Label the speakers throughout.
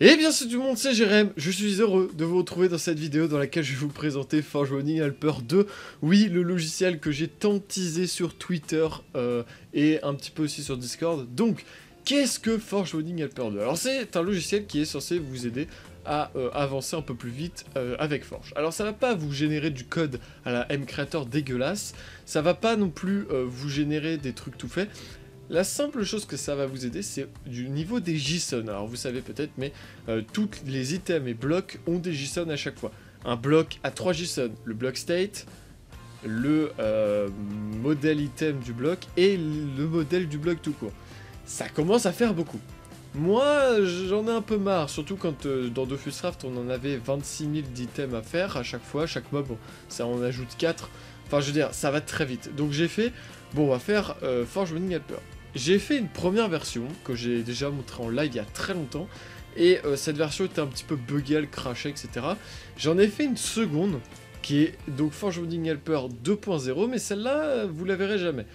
Speaker 1: Eh bien salut tout le monde, c'est Jérém, je suis heureux de vous retrouver dans cette vidéo dans laquelle je vais vous présenter Forge Warning Helper 2. Oui, le logiciel que j'ai tant teasé sur Twitter et un petit peu aussi sur Discord. Donc, qu'est-ce que Forge Warning Helper 2? Alors c'est un logiciel qui est censé vous aider à avancer un peu plus vite avec Forge. Alors ça va pas vous générer du code à la mCreator dégueulasse, ça va pas non plus vous générer des trucs tout faits. La simple chose que ça va vous aider, c'est du niveau des JSON. Alors vous savez peut-être, mais tous les items et blocs ont des JSON à chaque fois. Un bloc a 3 JSON, le bloc state, le modèle item du bloc et le modèle du bloc tout court. Ça commence à faire beaucoup. Moi, j'en ai un peu marre, surtout quand dans Dofuscraft, on en avait 26 000 d'items à faire à chaque fois, chaque mob, bon, ça en ajoute 4. Enfin, je veux dire, ça va très vite. Donc j'ai fait, bon, on va faire Forge Warning Helper. J'ai fait une première version, que j'ai déjà montré en live il y a très longtemps, et cette version était un petit peu buggée, elle crachait, etc. J'en ai fait une seconde, qui est donc Forge Warning Helper 2.0, mais celle-là, vous la verrez jamais.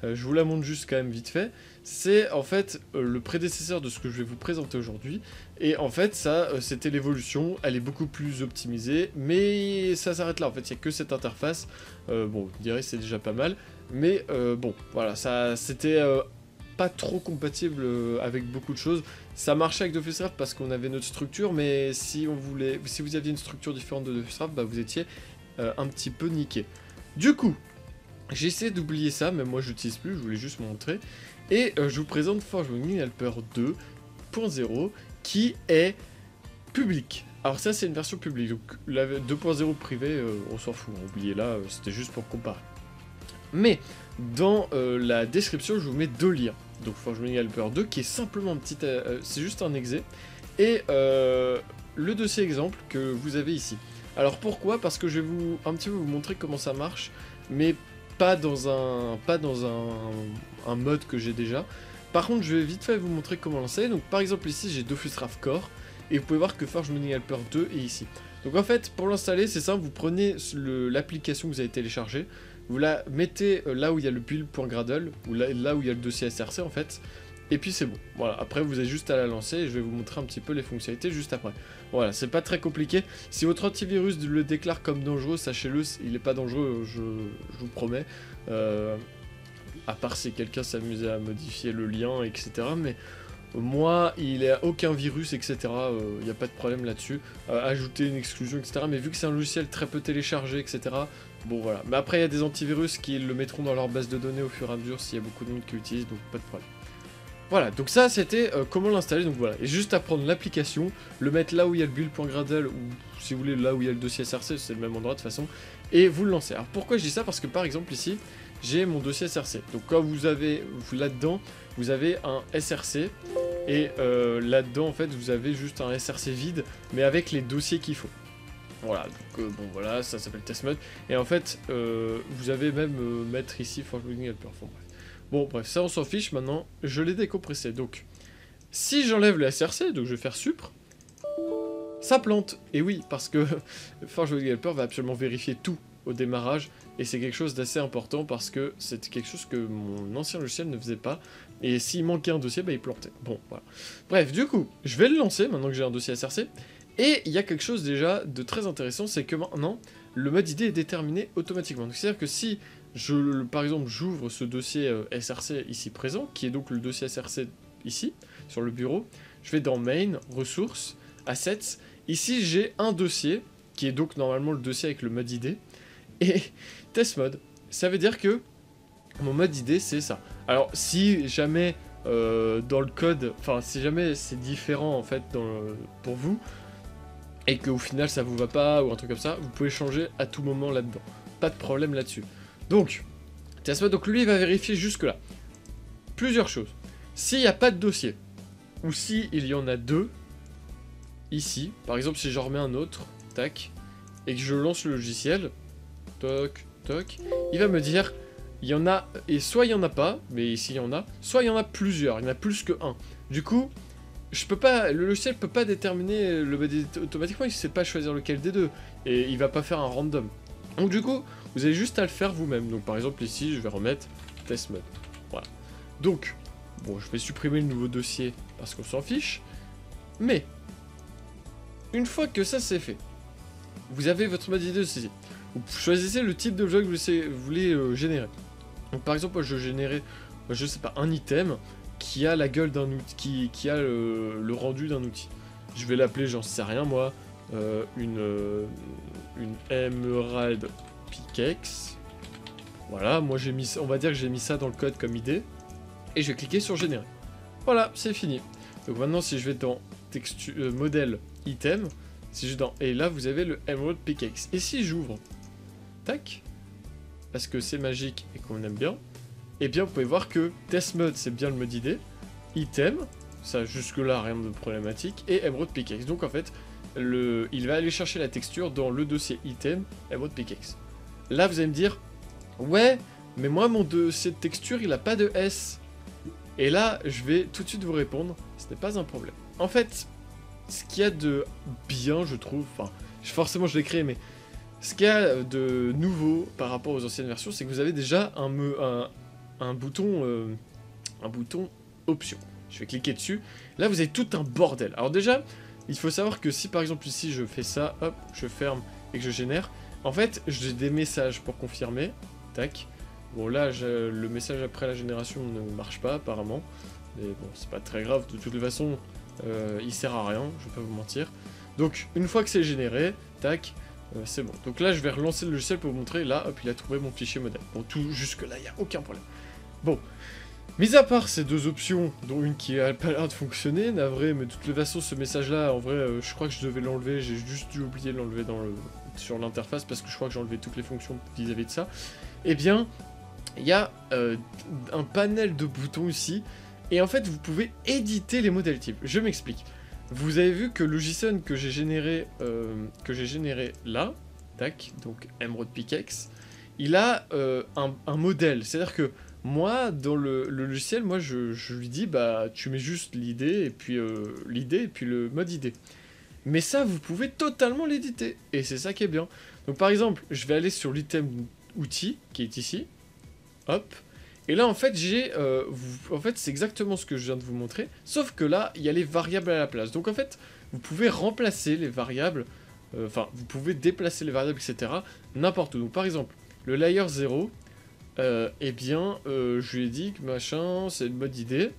Speaker 1: Je vous la montre juste quand même vite fait. C'est en fait le prédécesseur de ce que je vais vous présenter aujourd'hui. Et en fait, ça, c'était l'évolution. Elle est beaucoup plus optimisée, mais ça s'arrête là. En fait, il n'y a que cette interface. Bon, vous direz c'est déjà pas mal. Mais bon, voilà, ça c'était pas trop compatible avec beaucoup de choses. Ça marchait avec Dofuscraft parce qu'on avait notre structure, mais si vous aviez une structure différente de Dofuscraft, bah, vous étiez un petit peu niqué. Du coup, j'ai essayé d'oublier ça, mais moi je l'utilise plus, je voulais juste montrer. Et je vous présente Forge Warning Helper 2.0 qui est public. Alors ça c'est une version publique, donc la 2.0 privée, on s'en fout, oubliez-la, c'était juste pour comparer. Mais dans la description je vous mets deux liens. Donc Forge Warning Helper 2 qui est simplement un petit, c'est juste un exe. Et le dossier exemple que vous avez ici. Alors pourquoi? Parce que je vais un petit peu vous montrer comment ça marche, mais pas dans un mode que j'ai déjà. Par contre, je vais vite fait vous montrer comment lancer. Donc par exemple ici, j'ai Dofuscraft Core, et vous pouvez voir que Forge Warning Helper 2 est ici. Donc en fait, pour l'installer, c'est simple, vous prenez l'application que vous avez téléchargée, vous la mettez là où il y a le build.gradle, ou là où il y a le dossier SRC en fait, et puis c'est bon. Voilà, après vous avez juste à la lancer, et je vais vous montrer un petit peu les fonctionnalités juste après. Voilà, c'est pas très compliqué. Si votre antivirus le déclare comme dangereux, sachez-le, il est pas dangereux, je vous promets. À part si quelqu'un s'amusait à modifier le lien, etc. Mais moi, il n'y a aucun virus, etc. Il n'y a pas de problème là-dessus. Ajouter une exclusion, etc. Mais vu que c'est un logiciel très peu téléchargé, etc. Bon voilà. Mais après, il y a des antivirus qui le mettront dans leur base de données au fur et à mesure s'il y a beaucoup de monde qui l'utilisent, donc pas de problème. Voilà, donc ça c'était comment l'installer, donc voilà, et juste à prendre l'application, le mettre là où il y a le build.gradle, ou si vous voulez là où il y a le dossier SRC, c'est le même endroit de toute façon, et vous le lancez. Alors pourquoi je dis ça? Parce que par exemple ici, j'ai mon dossier SRC, donc quand vous avez, là-dedans, vous avez un SRC, et là-dedans en fait vous avez juste un SRC vide, mais avec les dossiers qu'il faut. Voilà, donc bon voilà, ça s'appelle test mode, et en fait, vous avez même mettre ici Forge Warning Helper, bon bref. Bon, bref, ça on s'en fiche maintenant, je l'ai décompressé. Donc, si j'enlève le SRC, donc je vais faire supr, ça plante. Et oui, parce que Forge Warning Helper va absolument vérifier tout au démarrage, et c'est quelque chose d'assez important parce que c'est quelque chose que mon ancien logiciel ne faisait pas, et s'il manquait un dossier, bah il plantait. Bon, voilà. Bref, du coup, je vais le lancer maintenant que j'ai un dossier SRC, et il y a quelque chose déjà de très intéressant, c'est que maintenant, le mode ID est déterminé automatiquement. C'est-à-dire que si par exemple, j'ouvre ce dossier SRC ici présent, qui est donc le dossier SRC ici, sur le bureau. Je vais dans Main, Ressources, Assets. Ici, j'ai un dossier, qui est donc normalement le dossier avec le mode ID, et Test Mode. Ça veut dire que mon mode ID, c'est ça. Alors, si jamais dans le code, enfin, si jamais c'est différent, en fait, pour vous, et qu'au final, ça vous va pas, ou un truc comme ça, vous pouvez changer à tout moment là-dedans. Pas de problème là-dessus. Donc, TestMod, donc lui, il va vérifier jusque-là. Plusieurs choses. S'il n'y a pas de dossier, ou s'il y en a deux, ici, par exemple, si j'en remets un autre, tac, et que je lance le logiciel, toc, toc, il va me dire, il y en a, et soit il n'y en a pas, mais ici il y en a, soit il y en a plusieurs, il y en a plus que un. Du coup, le logiciel peut pas déterminer le mode automatiquement, il ne sait pas choisir lequel des deux, et il va pas faire un random. Donc du coup, vous avez juste à le faire vous-même. Donc par exemple ici, je vais remettre test mode. Voilà. Donc, bon, je vais supprimer le nouveau dossier parce qu'on s'en fiche. Mais, une fois que ça c'est fait, vous avez votre mode idée de saisie. Vous choisissez le type d'objet que vous voulez générer. Donc par exemple, moi je générais, je sais pas, un item qui a la gueule d'un outil, qui a le rendu d'un outil. Je vais l'appeler, j'en sais rien moi, une Emerald Pickaxe. Voilà, moi j'ai mis, on va dire que j'ai mis ça dans le code comme idée. Et je vais cliquer sur générer. Voilà, c'est fini. Donc maintenant si je vais dans texture, modèle item, si je dans, et là vous avez le Emerald Pickaxe. Et si j'ouvre, tac, parce que c'est magique et qu'on aime bien, et bien vous pouvez voir que test mode c'est bien le mode idée, item, ça jusque là rien de problématique, et Emerald Pickaxe. Donc en fait, il va aller chercher la texture dans le dossier item Emerald Pickaxe. Là vous allez me dire, ouais, mais moi mon dossier de texture il a pas de S. Et là je vais tout de suite vous répondre, ce n'est pas un problème. En fait, ce qu'il y a de bien je trouve, enfin forcément je l'ai créé, mais ce qu'il y a de nouveau par rapport aux anciennes versions, c'est que vous avez déjà un bouton option. Je vais cliquer dessus. Là, vous avez tout un bordel. Alors déjà, il faut savoir que si par exemple ici je fais ça, hop, je ferme et que je génère, en fait, j'ai des messages pour confirmer. Tac. Bon là, le message après la génération ne marche pas apparemment. Mais bon, c'est pas très grave. De toute façon, il sert à rien, je vais pas vous mentir. Donc, une fois que c'est généré, tac. C'est bon. Donc là, je vais relancer le logiciel pour vous montrer. Là, hop, il a trouvé mon fichier modèle. Bon, tout jusque-là, il n'y a aucun problème. Bon. Mis à part ces deux options, dont une qui a pas l'air de fonctionner, navré, mais de toute façon, ce message-là, en vrai, je crois que je devais l'enlever. J'ai juste dû oublier de l'enlever sur l'interface parce que je crois que j'ai enlevé toutes les fonctions vis-à-vis de ça. Eh bien, il y a un panel de boutons ici. Et en fait, vous pouvez éditer les modèles types. Je m'explique. Vous avez vu que le JSON que j'ai généré là, tac, donc Emerald Pickaxe, il a un modèle. C'est-à-dire que moi, dans le logiciel, moi je lui dis, bah tu mets juste l'idée et puis le mode idée. Mais ça, vous pouvez totalement l'éditer. Et c'est ça qui est bien. Donc par exemple, je vais aller sur l'item outil qui est ici. Hop. Et là, en fait, c'est exactement ce que je viens de vous montrer, sauf que là, il y a les variables à la place. Donc, en fait, vous pouvez remplacer les variables, vous pouvez déplacer les variables, etc., n'importe où. Donc, par exemple, le layer 0, eh bien, je lui ai dit que machin, c'est le mode idée.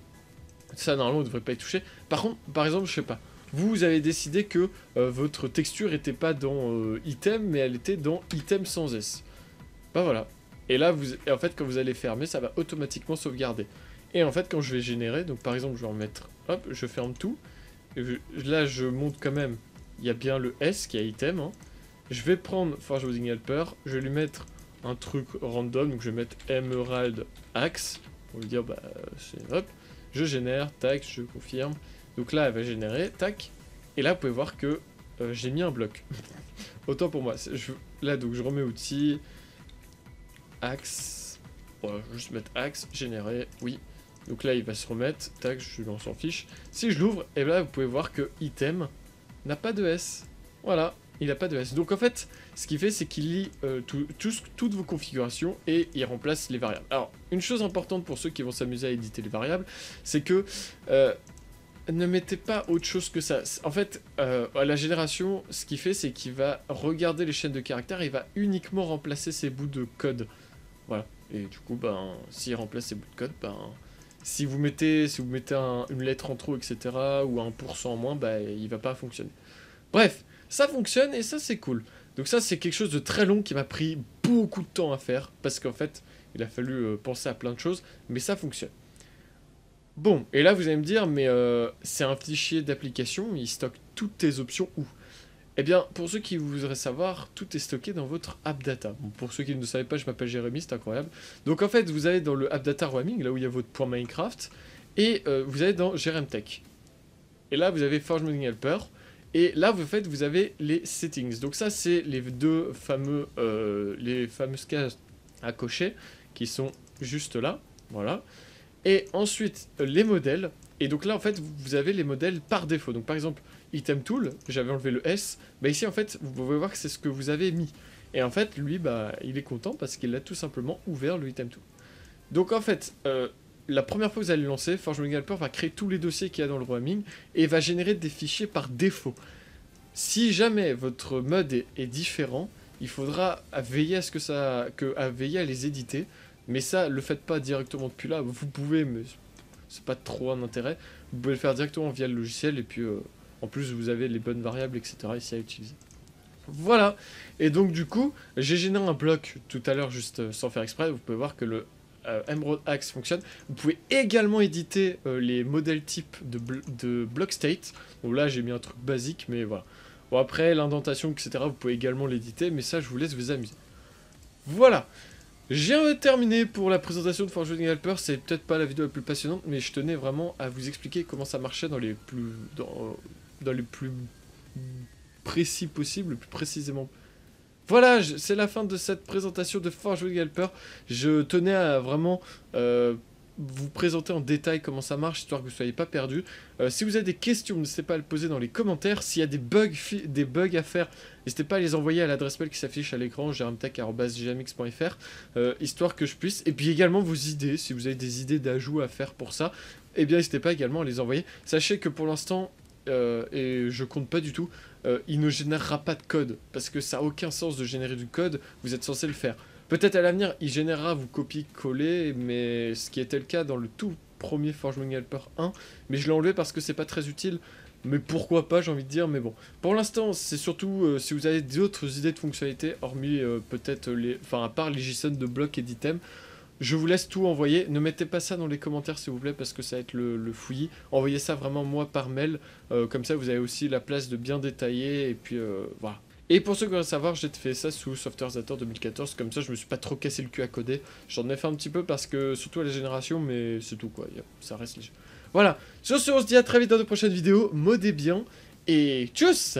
Speaker 1: Ça, normalement, on ne devrait pas y toucher. Par contre, par exemple, je sais pas, vous avez décidé que votre texture n'était pas dans item, mais elle était dans item sans S. Bah voilà. Et là, en fait, quand vous allez fermer, ça va automatiquement sauvegarder. Et en fait, quand je vais générer, donc par exemple, je vais en mettre, hop, je ferme tout. Et là, je montre quand même, il y a bien le S qui est item. Hein. Je vais prendre Forge Woodsing Helper, je vais lui mettre un truc random, donc je vais mettre Emerald Axe, pour lui dire, bah, c'est hop, je génère, tac, je confirme. Donc là, elle va générer, tac. Et là, vous pouvez voir que j'ai mis un bloc. Autant pour moi. Là, donc, je remets outil. Axe, voilà, je vais juste mettre axe, générer, oui. Donc là, il va se remettre, tac, on s'en fiche. Si je l'ouvre, et là, vous pouvez voir que item n'a pas de S. Voilà, il n'a pas de S. Donc en fait, ce qu'il fait, c'est qu'il lit toutes vos configurations et il remplace les variables. Alors, une chose importante pour ceux qui vont s'amuser à éditer les variables, c'est que ne mettez pas autre chose que ça. En fait, à la génération, ce qu'il fait, c'est qu'il va regarder les chaînes de caractères et il va uniquement remplacer ces bouts de code. Voilà. Et du coup, ben, s'il remplace ces bouts de code, ben, si vous mettez une lettre en trop, etc., ou un % en moins, ben, il va pas fonctionner. Bref, ça fonctionne et ça, c'est cool. Donc ça, c'est quelque chose de très long qui m'a pris beaucoup de temps à faire, parce qu'en fait, il a fallu penser à plein de choses, mais ça fonctionne. Bon, et là, vous allez me dire, mais c'est un fichier d'application, il stocke toutes tes options où ? Eh bien, pour ceux qui voudraient savoir, tout est stocké dans votre AppData. Bon, pour ceux qui ne le savaient pas, je m'appelle Jérémy, c'est incroyable. Donc en fait, vous allez dans le AppData Roaming, là où il y a votre point Minecraft, et vous allez dans GRMTech. Et là, vous avez Forge Woodsing Helper, et là, vous avez les settings. Donc ça, c'est les fameuses cases à cocher, qui sont juste là, voilà. Et ensuite, les modèles. Et donc là, en fait, vous avez les modèles par défaut. Donc par exemple, Item Tool, j'avais enlevé le S. Bah ici, en fait, vous pouvez voir que c'est ce que vous avez mis. Et en fait, lui, bah, il est content parce qu'il a tout simplement ouvert le Item Tool. Donc en fait, la première fois que vous allez le lancer, Forge Woodsing Helper va créer tous les dossiers qu'il y a dans le roaming et va générer des fichiers par défaut. Si jamais votre mode est différent, il faudra veiller à ce que ça, à veiller à les éditer. Mais ça, le faites pas directement depuis là. Vous pouvez, mais c'est pas trop un intérêt. Vous pouvez le faire directement via le logiciel et puis en plus vous avez les bonnes variables, etc. ici à utiliser. Voilà. Et donc du coup, j'ai généré un bloc tout à l'heure juste sans faire exprès. Vous pouvez voir que le Emerald Axe fonctionne. Vous pouvez également éditer les modèles types de block state. Donc là, j'ai mis un truc basique, mais voilà. Bon, après, l'indentation, etc., vous pouvez également l'éditer, mais ça, je vous laisse vous amuser. Voilà. J'ai terminé pour la présentation de Forge Helper. C'est peut-être pas la vidéo la plus passionnante, mais je tenais vraiment à vous expliquer comment ça marchait dans les plus précis possible, le plus précisément. Voilà, c'est la fin de cette présentation de Forge Helper. Je tenais à vraiment vous présenter en détail comment ça marche, histoire que vous ne soyez pas perdus. Si vous avez des questions, n'hésitez pas à le poser dans les commentaires. S'il y a des bugs à faire, n'hésitez pas à les envoyer à l'adresse mail qui s'affiche à l'écran, jeremtech@gmx.fr, histoire que je puisse. Et puis également vos idées, si vous avez des idées d'ajout à faire pour ça, eh bien n'hésitez pas également à les envoyer. Sachez que pour l'instant, et je compte pas du tout, il ne générera pas de code, parce que ça n'a aucun sens de générer du code, vous êtes censé le faire. Peut-être à l'avenir, il générera vous copier-coller, mais ce qui était le cas dans le tout premier Forge Helper 1, mais je l'ai enlevé parce que c'est pas très utile, mais pourquoi pas, j'ai envie de dire, mais bon. Pour l'instant, c'est surtout si vous avez d'autres idées de fonctionnalités, hormis peut-être à part les JSON de blocs et d'items, je vous laisse tout envoyer. Ne mettez pas ça dans les commentaires s'il vous plaît parce que ça va être le fouillis. Envoyez ça vraiment moi par mail. Comme ça vous avez aussi la place de bien détailler. Et puis voilà. Et pour ceux qui veulent savoir, j'ai fait ça sous Software Zator 2014. Comme ça je me suis pas trop cassé le cul à coder. J'en ai fait un petit peu parce que surtout à la génération. Mais c'est tout quoi. Ça reste léger. Voilà. Sur ce on se dit à très vite dans de prochaines vidéos. Modez bien. Et tchuss!